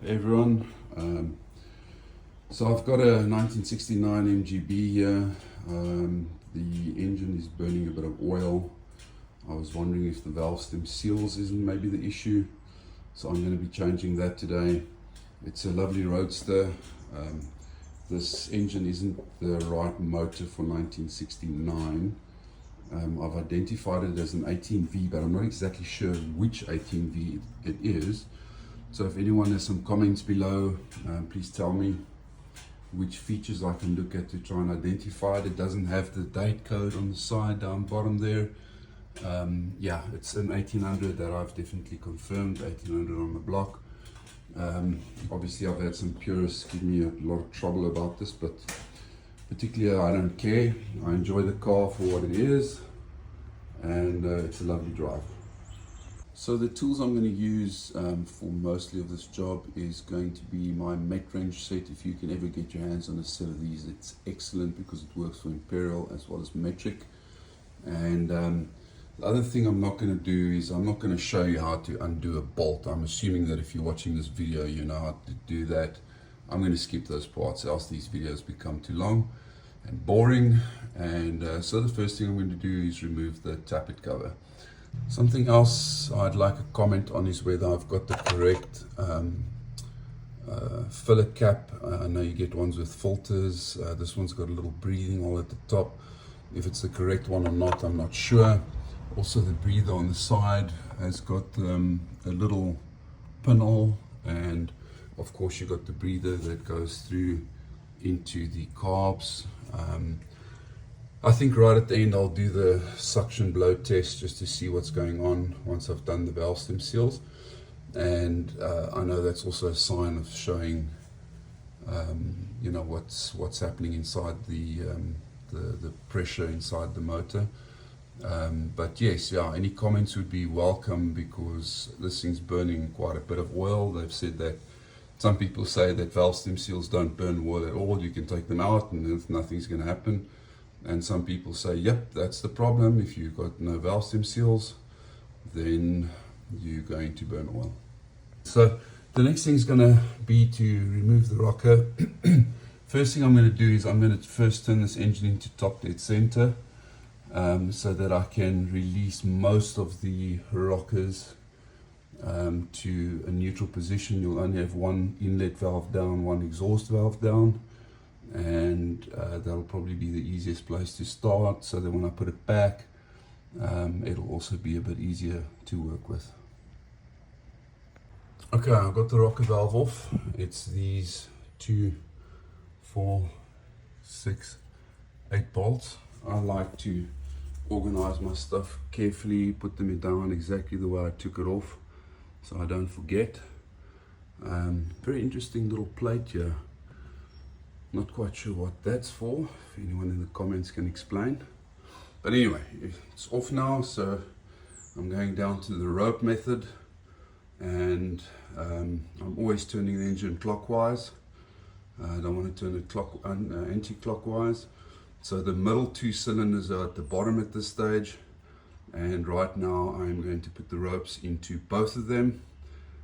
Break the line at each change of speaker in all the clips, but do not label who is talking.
Hey everyone, so I've got a 1969 MGB here. The engine is burning a bit of oil. I was wondering if the valve stem seals isn't maybe the issue, so I'm going to be changing that today. It's a lovely roadster. This engine isn't the right motor for 1969. I've identified it as an 18V, but I'm not exactly sure which 18V it is. So if anyone has some comments below, please tell me which features I can look at to try and identify it. It doesn't have the date code on the side down bottom there. Yeah, it's an 1800 that I've definitely confirmed, 1800 on the block. Obviously I've had some purists give me a lot of trouble about this, but particularly I don't care. I enjoy the car for what it is, and it's a lovely drive. So the tools I'm going to use for mostly of this job is going to be my met wrench set. If you can ever get your hands on a set of these, it's excellent because it works for imperial as well as metric. And the other thing I'm not going to do is I'm not going to show you how to undo a bolt. I'm assuming that if you're watching this video you know how to do that. I'm going to skip those parts, else these videos become too long and boring. And so the first thing I'm going to do is remove the tappet cover. Something else I'd like a comment on is whether I've got the correct filler cap. I know you get ones with filters. This one's got a little breathing hole at the top. If it's the correct one or not, I'm not sure. Also, the breather on the side has got a little pinhole, and of course you got the breather that goes through into the carbs. I think right at the end I'll do the suction blow test just to see what's going on once I've done the valve stem seals. And I know that's also a sign of showing you know what's happening inside the pressure inside the motor. But yes, yeah, any comments would be welcome because this thing's burning quite a bit of oil. They've said that some people say that valve stem seals don't burn oil at all. You can take them out and nothing's going to happen. And some people say, yep, that's the problem. If you've got no valve stem seals, then you're going to burn oil. So the next thing is going to be to remove the rocker. First thing I'm going to do is I'm going to first turn this engine into top dead center so that I can release most of the rockers to a neutral position. You'll only have one inlet valve down, one exhaust valve down. And that'll probably be the easiest place to start, so that when I put it back it'll also be a bit easier to work with. Okay, I've got the rocker valve off. It's these 2, 4, 6, 8 bolts. I like to organize my stuff carefully, put them down exactly the way I took it off so I don't forget. Very interesting little plate here. Not quite sure what that's for. If anyone in the comments can explain. But anyway, it's off now, so I'm going down to the rope method, and I'm always turning the engine clockwise. I don't want to turn it anti-clockwise. So the middle 2 cylinders are at the bottom at this stage, and right now I'm going to put the ropes into both of them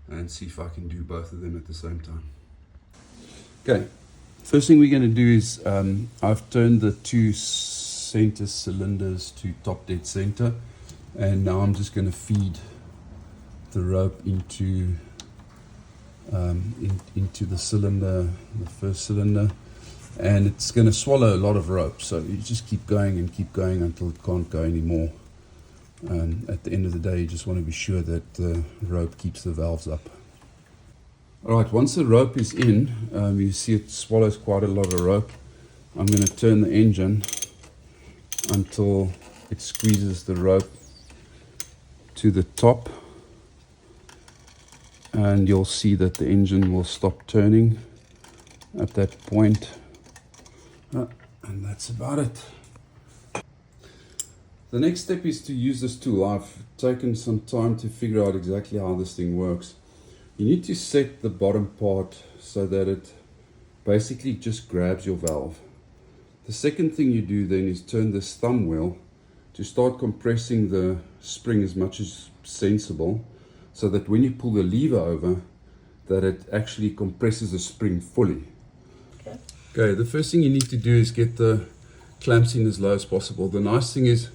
and see if I can do both of them at the same time. Okay. First thing we're going to do is I've turned the 2 center cylinders to top dead center, and now I'm just going to feed the rope into the cylinder, the first cylinder, and it's going to swallow a lot of rope, so you just keep going until it can't go anymore. At the end of the day you just want to be sure that the rope keeps the valves up. Alright, once the rope is in, you see it swallows quite a lot of rope. I'm going to turn the engine until it squeezes the rope to the top, and you'll see that the engine will stop turning at that point. And that's about it. The next step is to use this tool. I've taken some time to figure out exactly how this thing works. You need to set the bottom part so that it basically just grabs your valve. The second thing you do then is turn this thumb wheel to start compressing the spring as much as sensible, so that when you pull the lever over, that it actually compresses the spring fully.
Okay.
Okay, the first thing you need to do is get the clamps in as low as possible. The nice thing is,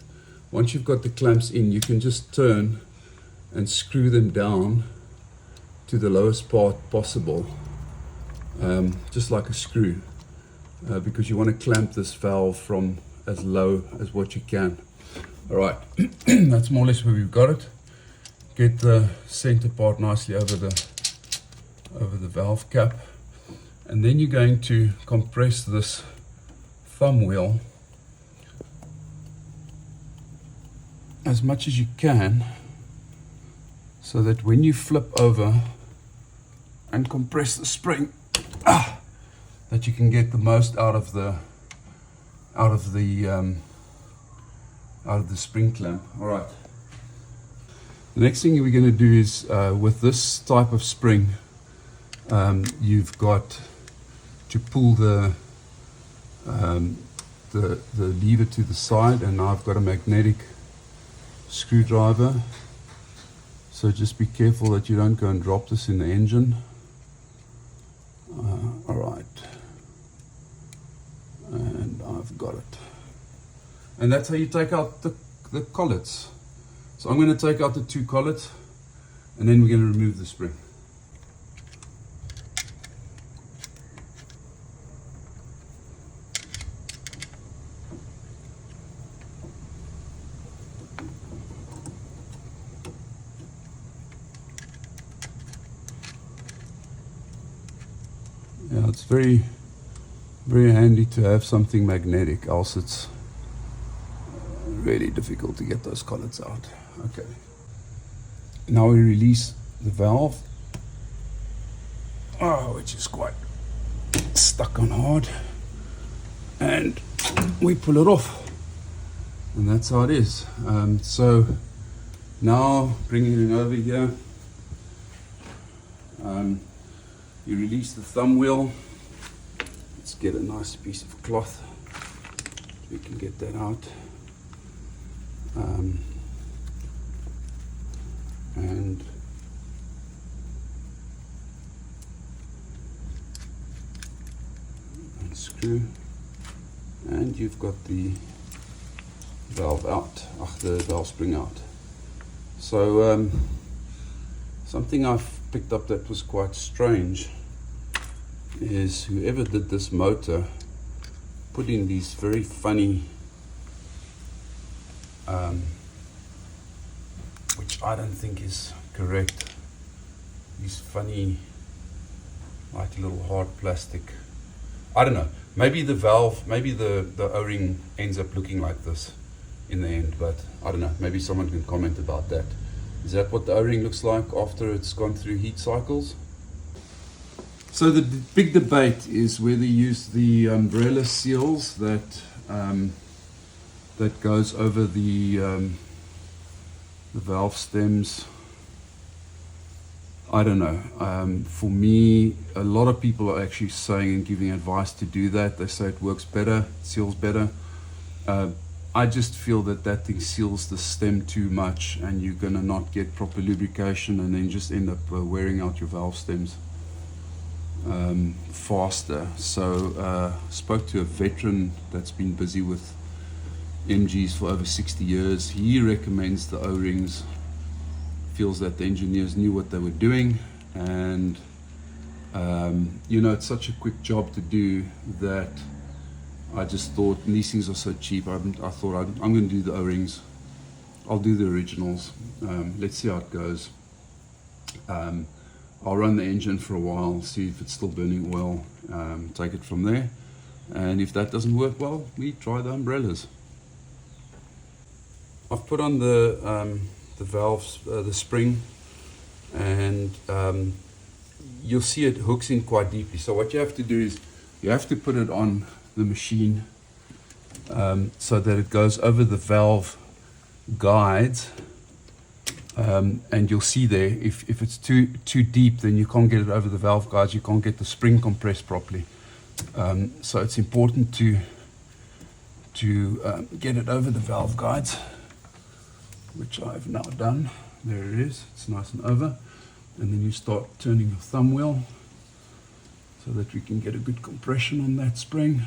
once you've got the clamps in, you can just turn and screw them down to the lowest part possible, just like a screw, because you want to clamp this valve from as low as what you can. All right, that's more or less where we've got it. Get the center part nicely over the valve cap, and then you're going to compress this thumb wheel as much as you can, so that when you flip over and compress the spring, that you can get the most out of the spring clamp. All right. The next thing we're going to do is, with this type of spring, you've got to pull the lever to the side, and now I've got a magnetic screwdriver. So just be careful that you don't go and drop this in the engine. All right, and I've got it. And that's how you take out the collets. So I'm going to take out the two collets, and then we're going to remove the spring. Yeah, it's very, very handy to have something magnetic, else it's really difficult to get those collets out. Okay. Now we release the valve, which is quite stuck on hard, and we pull it off, and that's how it is. So now bringing it over here, you release the thumb wheel. Let's get a nice piece of cloth. We can get that out. And unscrew, and you've got the valve out, the valve spring out. So something I've picked up that was quite strange is whoever did this motor put in these very funny, which I don't think is correct, these funny, like little hard plastic, I don't know, maybe the valve, maybe the O-ring ends up looking like this in the end, but I don't know, maybe someone can comment about that. Is that what the O-ring looks like after it's gone through heat cycles? So the big debate is whether you use the umbrella seals that goes over the valve stems. I don't know. For me, a lot of people are actually saying and giving advice to do that. They say it works better, seals better. I just feel that thing seals the stem too much, and you're gonna not get proper lubrication, and then just end up wearing out your valve stems faster. So spoke to a veteran that's been busy with MGs for over 60 years. He recommends the O-rings, feels that the engineers knew what they were doing, and you know, it's such a quick job to do that I just thought, and these things are so cheap, I thought I'm going to do the O-rings. I'll do the originals. Let's see how it goes. I'll run the engine for a while, see if it's still burning oil, take it from there, and if that doesn't work well, we try the umbrellas. I've put on the valves, the spring, and you'll see it hooks in quite deeply. So what you have to do is you have to put it on the machine so that it goes over the valve guides, and you'll see there, if it's too deep, then you can't get it over the valve guides, you can't get the spring compressed properly. So it's important to get it over the valve guides, which I've now done. There it is, it's nice and over. and then you start turning your thumb wheel so that we can get a good compression on that spring.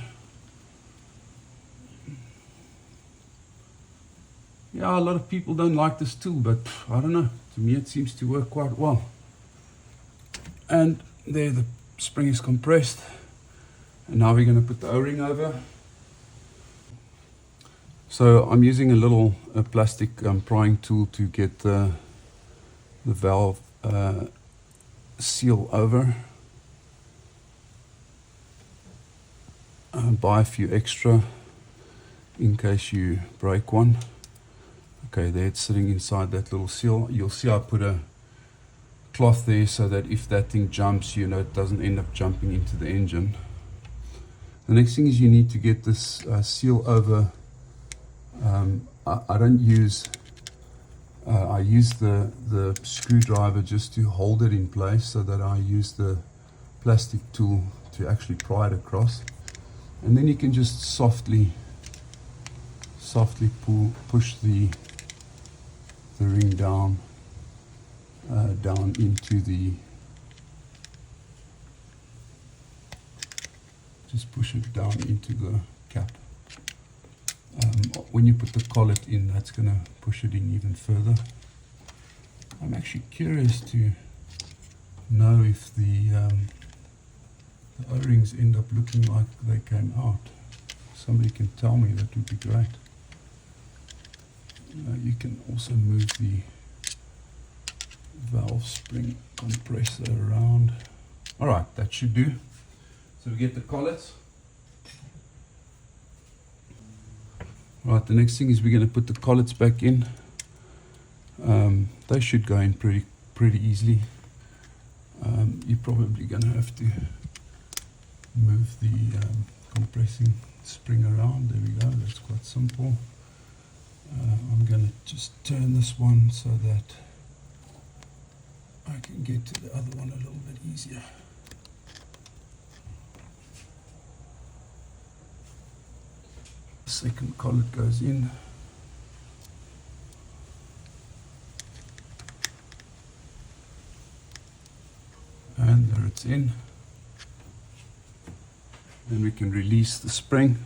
Yeah, a lot of people don't like this tool, but I don't know, to me it seems to work quite well. And there the spring is compressed, and now we're going to put the O-ring over. So I'm using a little plastic prying tool to get the valve seal over. Buy a few extra in case you break one. Okay, there it's sitting inside that little seal. You'll see I put a cloth there so that if that thing jumps, you know, it doesn't end up jumping into the engine. The next thing is you need to get this seal over. I don't use, I use the screwdriver just to hold it in place, so that I use the plastic tool to actually pry it across. And then you can just softly push the ring down into the, just push it down into the cap. When you put the collet in, that's going to push it in even further. I'm actually curious to know if the O-rings end up looking like they came out. Somebody can tell me, that would be great. You can also move the valve spring compressor around. Alright, that should do. So we get the collets. Right, the next thing is we're going to put the collets back in. They should go in pretty easily. You're probably going to have to move the compressing spring around. There we go, that's quite simple. I'm going to just turn this one so that I can get to the other one a little bit easier. The second collet goes in. And there it's in. Then we can release the spring.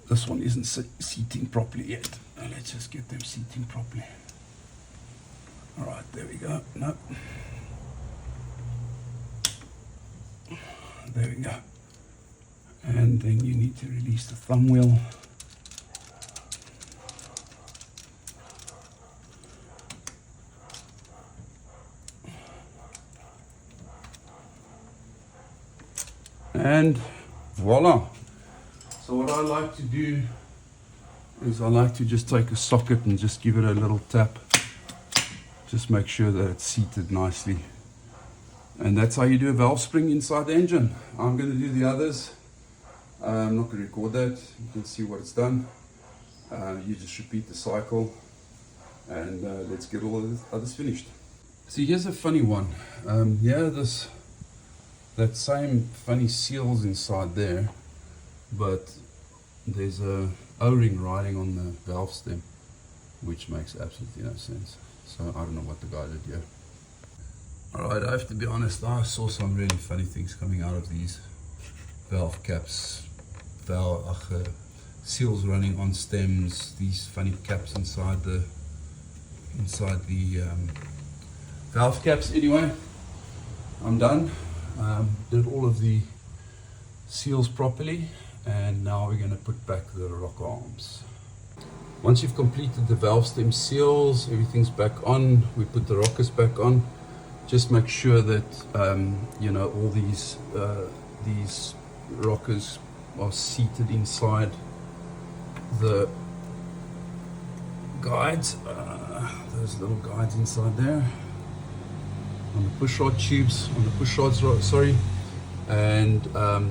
This one isn't seating properly yet. Now let's just get them seating properly. Alright, there we go. No. There we go. And then you need to release the thumb wheel. And voila. So what I like to do is I like to just take a socket and just give it a little tap. Just make sure that it's seated nicely. And that's how you do a valve spring inside the engine. I'm going to do the others. I'm not going to record that. You can see what it's done. You just repeat the cycle, and let's get all of the others finished. See, here's a funny one. That same funny seal's inside there, but there's a O-ring riding on the valve stem, which makes absolutely no sense. So I don't know what the guy did here. Alright, I have to be honest, I saw some really funny things coming out of these valve caps, seals running on stems, these funny caps inside the valve caps. Anyway, I'm done. Did all of the seals properly, and now we're going to put back the rocker arms. Once you've completed the valve stem seals, everything's back on, we put the rockers back on. Just make sure that all these rockers are seated inside the guides, those little guides inside there, on the push rod tubes, on the push rods, sorry. And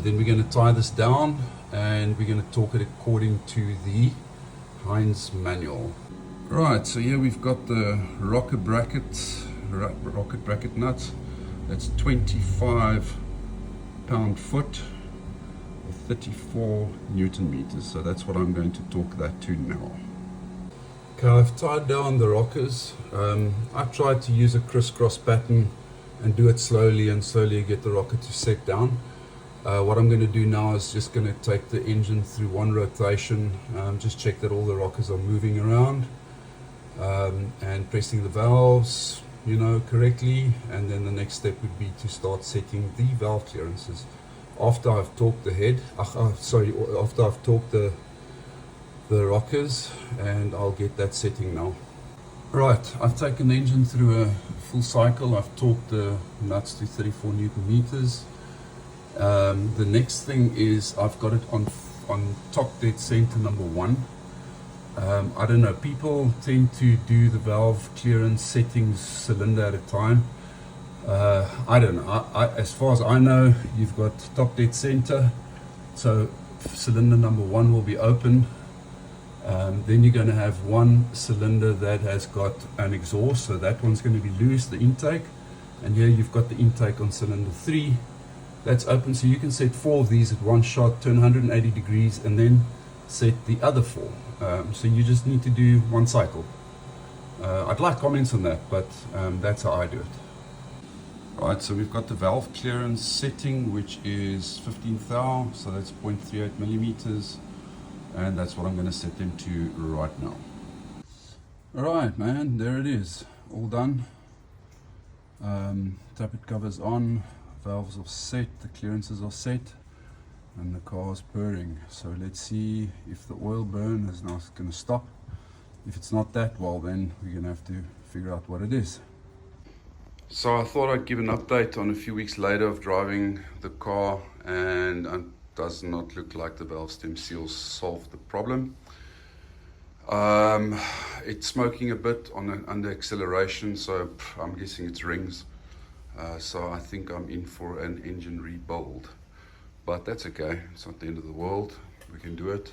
then we're going to tie this down, and we're going to torque it according to the Heinz manual. Right, so here we've got the rocket bracket nuts. That's 25 pound-foot or 34 Newton meters. So that's what I'm going to torque that to now. Okay, I've tied down the rockers. I tried to use a crisscross pattern and do it slowly and slowly get the rocker to set down. What I'm going to do now is just going to take the engine through one rotation, just check that all the rockers are moving around, and pressing the valves, correctly. And then the next step would be to start setting the valve clearances. After I've torqued the head, after I've torqued the rockers, and I'll get that setting now. Right, I've taken the engine through a full cycle. I've torqued the nuts to 34 Newton meters. The next thing is I've got it on top dead center number 1. I don't know, people tend to do the valve clearance settings cylinder at a time. I don't know, as far as I know, you've got top dead center, so cylinder number 1 will be open. Then you're going to have one cylinder that has got an exhaust, so that one's going to be loose, the intake. And here you've got the intake on cylinder 3, that's open, so you can set 4 of these at one shot, turn 180 degrees, and then set the other 4. So you just need to do one cycle. I'd like comments on that, but that's how I do it. Right, so we've got the valve clearance setting, which is 15 thou, so that's 0.38 millimeters. And that's what I'm going to set them to right now. Alright, man, there it is, all done. Tappet covers on, valves are set, the clearances are set, and the car is purring. So let's see if the oil burn is now going to stop. If it's not that, well, then we're going to have to figure out what it is. So I thought I'd give an update on a few weeks later of driving the car, and does not look like the valve stem seals solved the problem. It's smoking a bit under acceleration, so I'm guessing it's rings. So I think I'm in for an engine rebuild, but that's okay, it's not the end of the world, we can do it.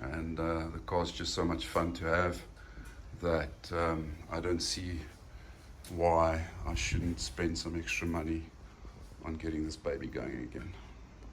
And the car's just so much fun to have that I don't see why I shouldn't spend some extra money on getting this baby going again.